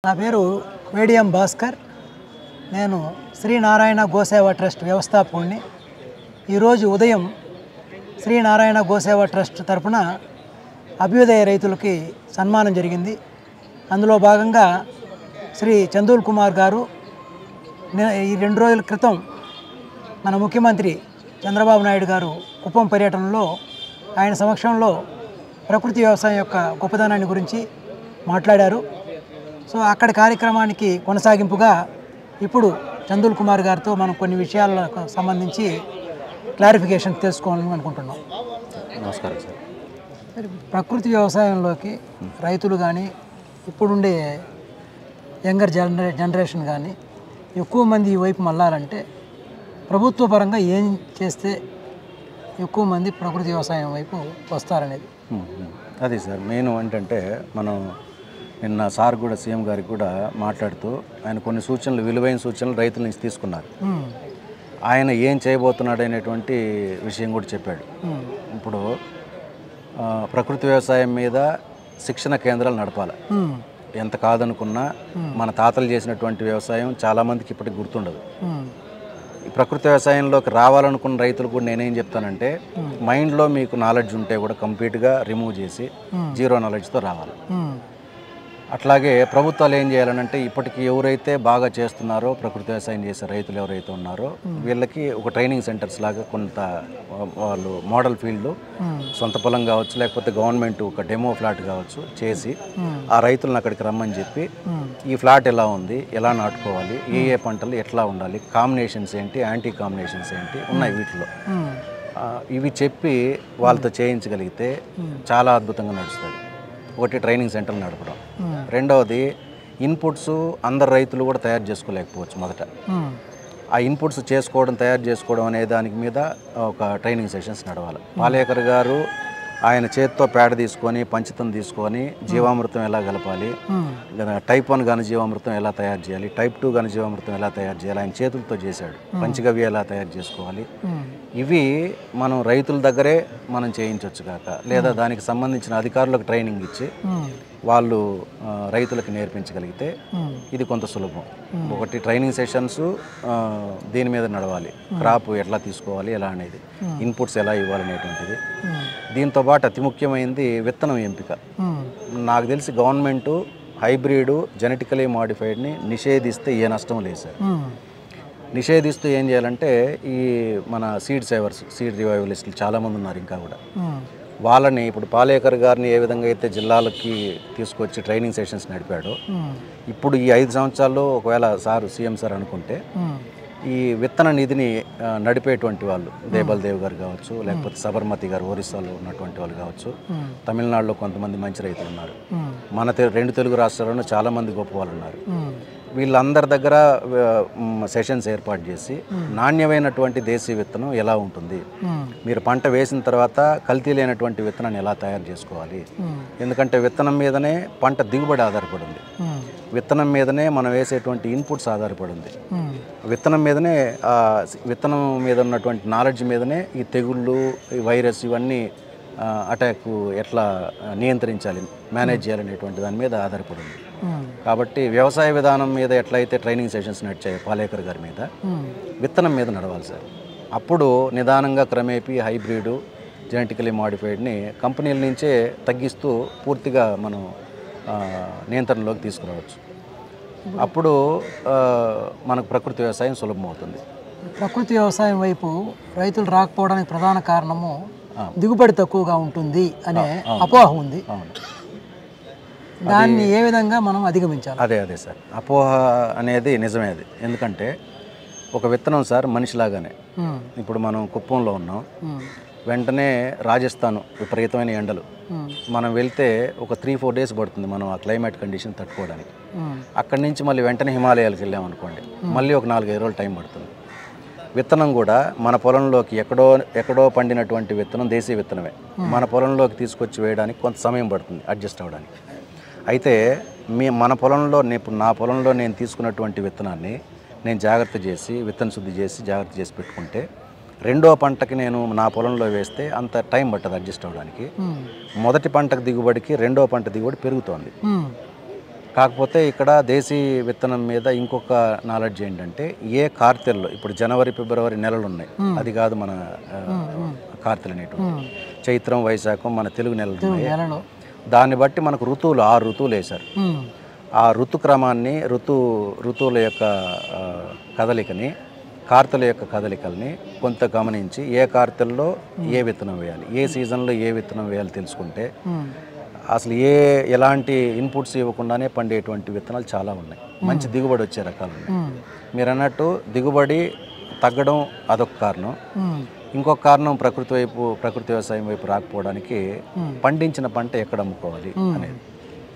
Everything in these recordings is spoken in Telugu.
నా పేరు వేడియం భాస్కర్. నేను శ్రీనారాయణ గోసేవ ట్రస్ట్ వ్యవస్థాపకుడిని. ఈరోజు ఉదయం శ్రీనారాయణ గోసేవ ట్రస్ట్ తరఫున అభ్యుదయ రైతులకి సన్మానం జరిగింది. అందులో భాగంగా శ్రీ చందూల్ కుమార్ గారు ఈ 2 రోజుల క్రితం మన ముఖ్యమంత్రి చంద్రబాబు నాయుడు గారు కుప్పం పర్యటనలో ఆయన సమక్షంలో ప్రకృతి వ్యవసాయం యొక్క గొప్పదనాన్ని గురించి మాట్లాడారు. సో అక్కడి కార్యక్రమానికి కొనసాగింపుగా ఇప్పుడు చందూల్ కుమార్ గారితో మనం కొన్ని విషయాలకు సంబంధించి క్లారిఫికేషన్ తెలుసుకోవాలని అనుకుంటున్నాం. నమస్కారం సార్. ప్రకృతి వ్యవసాయంలోకి రైతులు కానీ ఇప్పుడుండే యంగర్ జనరేషన్ కానీ ఎక్కువ మంది ఈ వైపు మళ్ళాలంటే ప్రభుత్వ పరంగా ఏం చేస్తే ఎక్కువ మంది ప్రకృతి వ్యవసాయం వైపు వస్తారనేది అది సార్ మెయిన్ ఏంటంటే మనం నిన్న సార్ కూడా సీఎం గారికి కూడా మాట్లాడుతూ ఆయన కొన్ని సూచనలు విలువైన సూచనలు రైతుల నుంచి తీసుకున్నారు. ఆయన ఏం చేయబోతున్నాడు అనేటువంటి విషయం కూడా చెప్పాడు. ఇప్పుడు ప్రకృతి వ్యవసాయం మీద శిక్షణ కేంద్రాలు నడపాలి. ఎంత కాదనుకున్నా మన తాతలు చేసినటువంటి వ్యవసాయం చాలామందికి ఇప్పటికి గుర్తుండదు. ఈ ప్రకృతి వ్యవసాయంలోకి రావాలనుకున్న రైతులు కూడా నేనేం చెప్తానంటే మైండ్లో మీకు నాలెడ్జ్ ఉంటే కూడా కంప్లీట్గా రిమూవ్ చేసి జీరో నాలెడ్జ్తో రావాలి. అట్లాగే ప్రభుత్వాలు ఏం చేయాలనంటే ఇప్పటికి ఎవరైతే బాగా చేస్తున్నారో ప్రకృతి వ్యవసాయం చేసే రైతులు ఎవరైతే ఉన్నారో వీళ్ళకి ఒక ట్రైనింగ్ సెంటర్స్ లాగా కొంత వాళ్ళు మోడల్ ఫీల్డ్ సొంత పొలం కావచ్చు లేకపోతే గవర్నమెంట్ ఒక డెమో ఫ్లాట్ కావచ్చు చేసి ఆ రైతులను అక్కడికి రమ్మని చెప్పి ఈ ఫ్లాట్ ఎలా ఉంది, ఎలా నాటుకోవాలి, ఏ పంటలు ఎట్లా ఉండాలి, కాంబినేషన్స్ ఏంటి, యాంటీ కాంబినేషన్స్ ఏంటి ఉన్నాయి వీటిలో ఇవి చెప్పి వాళ్ళతో చేయించగలిగితే చాలా అద్భుతంగా నడుస్తుంది. ఒకటి ట్రైనింగ్ సెంటర్లు నడపడం, రెండవది ఇన్పుట్స్ అందరు రైతులు కూడా తయారు చేసుకోలేకపోవచ్చు. మొదట ఆ ఇన్పుట్స్ తయారు చేసుకోవడం అనే దానికి మీద ఒక ట్రైనింగ్ సెషన్స్ నడవాలి. పాలేకర్ గారు ఆయన చేతితో పేడ తీసుకొని పంచితం తీసుకొని జీవామృతం ఎలా కలపాలి, టైప్ 1 ఘనజీవామృతం ఎలా తయారు చేయాలి, టైప్ 2 ఘనజీవామృతం ఎలా తయారు చేయాలి ఆయన చేతులతో చేశాడు. పంచగవ్య ఎలా తయారు చేసుకోవాలి ఇవి మనం రైతుల దగ్గరే మనం చేయించవచ్చు కాక లేదా దానికి సంబంధించిన అధికారులకు ట్రైనింగ్ ఇచ్చి వాళ్ళు రైతులకు నేర్పించగలిగితే ఇది కొంత సులభం. ఒకటి ట్రైనింగ్ సెషన్స్ దీని మీద నడవాలి, క్రాప్ ఎట్లా తీసుకోవాలి ఎలా అనేది, ఇన్పుట్స్ ఎలా ఇవ్వాలనేటువంటిది. దీంతోపాటు అతి ముఖ్యమైనది విత్తనం ఎంపిక. నాకు తెలిసి గవర్నమెంటు హైబ్రిడ్ జెనెటికలీ మాడిఫైడ్ని నిషేధిస్తే ఏ నష్టం లేదు సార్. నిషేధిస్తూ ఏం చేయాలంటే ఈ మన సీడ్ సేవర్స్, సీడ్ రివైవలిస్టులు చాలామంది ఉన్నారు ఇంకా కూడా. వాళ్ళని ఇప్పుడు పాలేకర్ గారిని ఏ విధంగా అయితే జిల్లాలకి తీసుకొచ్చి ట్రైనింగ్ సెషన్స్ నడిపాడో ఇప్పుడు ఈ 5 సంవత్సరాల్లో ఒకవేళ సీఎం సార్ అనుకుంటే ఈ విత్తన నిధిని నడిపేటువంటి వాళ్ళు దేబల్ దేవ్ గారు కావచ్చు లేకపోతే సబర్మతి గారు ఒరిస్సాలో ఉన్నటువంటి వాళ్ళు కావచ్చు, తమిళనాడులో కొంతమంది మంచి రైతులు ఉన్నారు, మన 2 తెలుగు రాష్ట్రాల్లోనూ చాలామంది గొప్ప వాళ్ళు ఉన్నారు. వీళ్ళందరి దగ్గర సెషన్స్ ఏర్పాటు చేసి నాణ్యమైనటువంటి దేశీ విత్తనం ఎలా ఉంటుంది, మీరు పంట వేసిన తర్వాత కల్తీ లేనటువంటి విత్తనాన్ని ఎలా తయారు చేసుకోవాలి. ఎందుకంటే విత్తనం మీదనే పంట దిగుబడి ఆధారపడింది, విత్తనం మీదనే మనం వేసేటువంటి ఇన్పుట్స్ ఆధారపడింది, విత్తనం మీదనే విత్తనం మీద ఉన్నటువంటి నాలెడ్జ్ మీదనే ఈ తెగుళ్ళు, ఈ వైరస్ ఇవన్నీ అటాక్ ఎట్లా నియంత్రించాలి, మేనేజ్ చేయాలనేటువంటి దాని మీద ఆధారపడింది. కాబట్టి వ్యవసాయ విధానం మీద ఎట్లయితే ట్రైనింగ్ సెషన్స్ నడిచాయి పాలేకర్ గారి మీద, విత్తనం మీద నడవాలి సార్. అప్పుడు నిదానంగా క్రమేపీ హైబ్రిడ్ జెనెటికలీ మాడిఫైడ్ని కంపెనీల నుంచే తగ్గిస్తూ పూర్తిగా మనం నియంత్రణలోకి తీసుకురావచ్చు. అప్పుడు మనకు ప్రకృతి వ్యవసాయం సులభం అవుతుంది. ప్రకృతి వ్యవసాయం వైపు రైతులు రాకపోవడానికి ప్రధాన కారణము దిగుబడి తక్కువగా ఉంటుంది అనే అపోహ ఉంది. దాన్ని ఏ విధంగా మనం అధిగమించాలి? అదే సార్, అపోహ అనేది నిజమే. అది ఎందుకంటే ఒక విత్తనం సార్ మనిషిలాగానే. ఇప్పుడు మనం కుప్పంలో ఉన్నాం, వెంటనే రాజస్థాన్ విపరీతమైన ఎండలు, మనం వెళ్తే ఒక 3-4 డేస్ పడుతుంది మనం ఆ క్లైమేట్ కండిషన్ తట్టుకోవడానికి. అక్కడి నుంచి మళ్ళీ వెంటనే హిమాలయాలకు వెళ్ళామనుకోండి మళ్ళీ ఒక 4-5 రోజులు టైం పడుతుంది. విత్తనం కూడా మన పొలంలోకి ఎక్కడో పండినటువంటి విత్తనం దేశీ విత్తనమే మన పొలంలోకి తీసుకొచ్చి వేయడానికి కొంత సమయం పడుతుంది అడ్జస్ట్ అవ్వడానికి. అయితే మన పొలంలో ఇప్పుడు నా పొలంలో నేను తీసుకున్నటువంటి విత్తనాన్ని నేను జాగ్రత్త చేసి విత్తన శుద్ధి చేసి జాగ్రత్త చేసి పెట్టుకుంటే రెండో పంటకి నేను నా పొలంలో వేస్తే అంత టైం పట్టదు అడ్జస్ట్ అవ్వడానికి. మొదటి పంటకు దిగుబడికి రెండో పంట దిగుబడి పెరుగుతోంది. కాకపోతే ఇక్కడ దేశీ విత్తనం మీద ఇంకొక నాలెడ్జ్ ఏంటంటే ఏ కార్తెల్లో ఇప్పుడు జనవరి ఫిబ్రవరి నెలలు ఉన్నాయి, అది కాదు మన కార్తెలు అనేటువంటి చైత్రం వైశాఖం మన తెలుగు నెలలు ఉన్నాయి. దాన్ని బట్టి మనకు ఋతువులు 6 ఋతువులు వేశారు. ఆ ఋతుక్రమాన్ని ఋతువుల యొక్క కదలికని, కార్తెల యొక్క కదలికల్ని కొంత గమనించి ఏ కార్తెల్లో ఏ విత్తనం వేయాలి, ఏ సీజన్లో ఏ విత్తనం వేయాలి తెలుసుకుంటే అసలు ఎలాంటి ఇన్పుట్స్ ఇవ్వకుండానే పండేటువంటి విత్తనాలు చాలా ఉన్నాయి. మంచి దిగుబడి వచ్చే రకాలు ఉన్నాయి. మీరు అన్నట్టు దిగుబడి తగ్గడం అదొక కారణం. ఇంకొక కారణం ప్రకృతి వ్యవసాయం వైపు రాకపోవడానికి పండించిన పంట ఎక్కడ అమ్ముకోవాలి అనేది.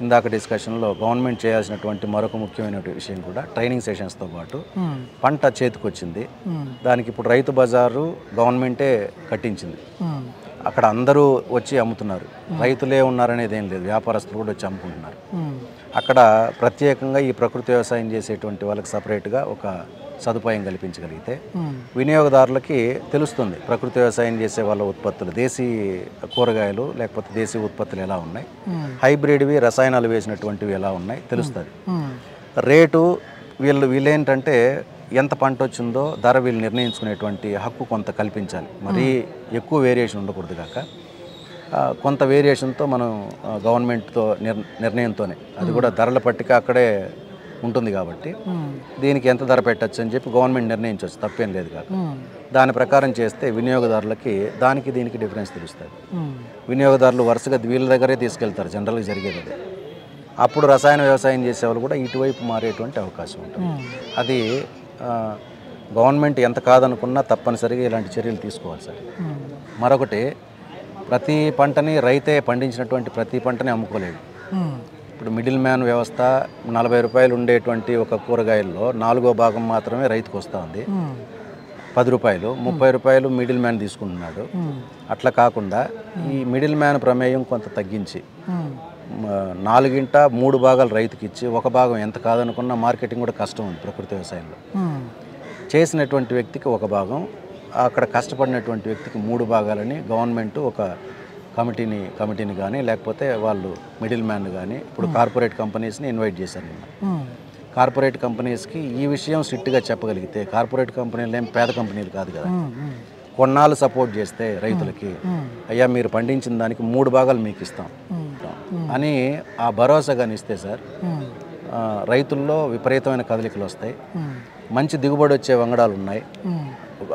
ఇందాక డిస్కషన్లో గవర్నమెంట్ చేయాల్సినటువంటి మరొక ముఖ్యమైన విషయం కూడా ట్రైనింగ్ సెషన్స్తో పాటు పంట చేతికొచ్చింది, దానికి ఇప్పుడు రైతు బజారు గవర్నమెంటే కట్టించింది. అక్కడ అందరూ వచ్చి అమ్ముతున్నారు, రైతులే ఉన్నారనేది ఏం లేదు, వ్యాపారస్తులు కూడా వచ్చి అమ్ముకుంటున్నారు. అక్కడ ప్రత్యేకంగా ఈ ప్రకృతి వ్యవసాయం చేసేటువంటి వాళ్ళకి సపరేట్గా ఒక సదుపాయం కల్పించగలిగితే వినియోగదారులకి తెలుస్తుంది ప్రకృతి వ్యవసాయం చేసే వాళ్ళ ఉత్పత్తులు, దేశీ కూరగాయలు లేకపోతే దేశీ ఉత్పత్తులు ఎలా ఉన్నాయి, హైబ్రిడ్వి రసాయనాలు వేసినటువంటివి ఎలా ఉన్నాయి తెలుస్తుంది. రేటు వీళ్ళేంటంటే ఎంత పంట వచ్చిందో ధర వీళ్ళు నిర్ణయించుకునేటువంటి హక్కు కొంత కల్పించాలి. మరీ ఎక్కువ వేరియేషన్ ఉండకూడదు కాక కొంత వేరియేషన్తో మనం గవర్నమెంట్తో నిర్ణయంతోనే, అది కూడా ధరల పట్టిక అక్కడే ఉంటుంది కాబట్టి దీనికి ఎంత ధర పెట్టచ్చు అని చెప్పి గవర్నమెంట్ నిర్ణయించవచ్చు, తప్పేం లేదు కాక. దాని ప్రకారం చేస్తే వినియోగదారులకి దీనికి డిఫరెన్స్ తెలుస్తుంది. వినియోగదారులు వరుసగా వీళ్ళ దగ్గరే తీసుకెళ్తారు, జనరల్గా జరిగేది అదే. అప్పుడు రసాయన వ్యవసాయం చేసేవాళ్ళు కూడా ఇటువైపు మారేటువంటి అవకాశం ఉంటుంది. అది గవర్నమెంట్ ఎంత కాదనుకున్నా తప్పనిసరిగా ఇలాంటి చర్యలు తీసుకోవాలి సార్. మరొకటి, ప్రతి పంటని రైతే పండించినటువంటి ప్రతి పంటని అమ్ముకోలేడు. ఇప్పుడు మిడిల్ మ్యాన్ వ్యవస్థ 40 రూపాయలు ఉండేటువంటి ఒక కూరగాయల్లో 4వ భాగం మాత్రమే రైతుకు వస్తుంది, 10 రూపాయలు, 30 రూపాయలు మిడిల్ మ్యాన్ తీసుకుంటున్నాడు. అట్లా కాకుండా ఈ మిడిల్ మ్యాన్ ప్రమేయం కొంత తగ్గించి 4గింట 3 భాగాలు రైతుకి ఇచ్చి 1 భాగం ఎంత కాదనుకున్నా మార్కెటింగ్ కూడా కష్టం ఉంది ప్రకృతి వ్యవసాయంలో. చేసినటువంటి వ్యక్తికి 1 భాగం, అక్కడ కష్టపడినటువంటి వ్యక్తికి 3 భాగాలని గవర్నమెంట్ ఒక కమిటీని కానీ లేకపోతే వాళ్ళు మిడిల్ మ్యాన్ కానీ ఇప్పుడు కార్పొరేట్ కంపెనీస్ని ఇన్వైట్ చేశారు. కార్పొరేట్ కంపెనీస్కి ఈ విషయం స్ట్రిక్ట్గా చెప్పగలిగితే, కార్పొరేట్ కంపెనీలు ఏం పేద కంపెనీలు కాదు కదా, కొన్నాళ్ళు సపోర్ట్ చేస్తే రైతులకి, అయ్యా మీరు పండించిన దానికి 3 భాగాలు మీకు ఇస్తాం అని ఆ భరోసా కానీ ఇస్తే సార్ రైతుల్లో విపరీతమైన కదలికలు వస్తాయి. మంచి దిగుబడి వచ్చే వంగడాలు ఉన్నాయి.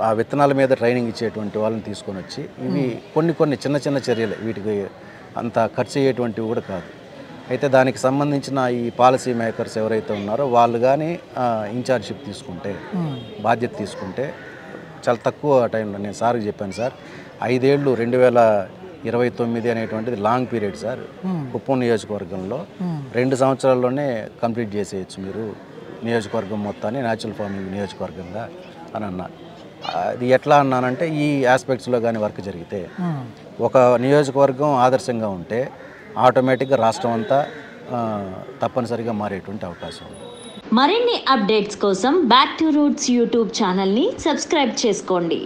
ఆ విత్తనాల మీద ట్రైనింగ్ ఇచ్చేటువంటి వాళ్ళని తీసుకొని వచ్చి ఇవి కొన్ని చిన్న చర్యలు, వీటికి అంత ఖర్చు అయ్యేటువంటివి కూడా కాదు. అయితే దానికి సంబంధించిన ఈ పాలసీ మేకర్స్ ఎవరైతే ఉన్నారో వాళ్ళు కానీ ఇన్ఛార్జ్షిప్ తీసుకుంటే, బాధ్యత తీసుకుంటే చాలా తక్కువ టైంలో, నేను సార్కి చెప్పాను సార్, 5 ఏళ్ళు 2029 అనేటువంటిది లాంగ్ పీరియడ్ సార్. కుప్పం నియోజకవర్గంలో 2 సంవత్సరాల్లోనే కంప్లీట్ చేసేయచ్చు మీరు నియోజకవర్గం మొత్తాన్ని న్యాచురల్ ఫార్మింగ్ నియోజకవర్గంగా అని అన్నా. అది ఎట్లా అన్నానంటే ఈ ఆస్పెక్ట్స్లో కానీ వర్క్ జరిగితే ఒక నియోజకవర్గం ఆదర్శంగా ఉంటే ఆటోమేటిక్గా రాష్ట్రం అంతా తప్పనిసరిగా మారేటువంటి అవకాశం ఉంది. మరిన్ని అప్డేట్స్ కోసం బ్యాక్ టు రూట్స్ యూట్యూబ్ ఛానల్ని సబ్స్క్రైబ్ చేసుకోండి.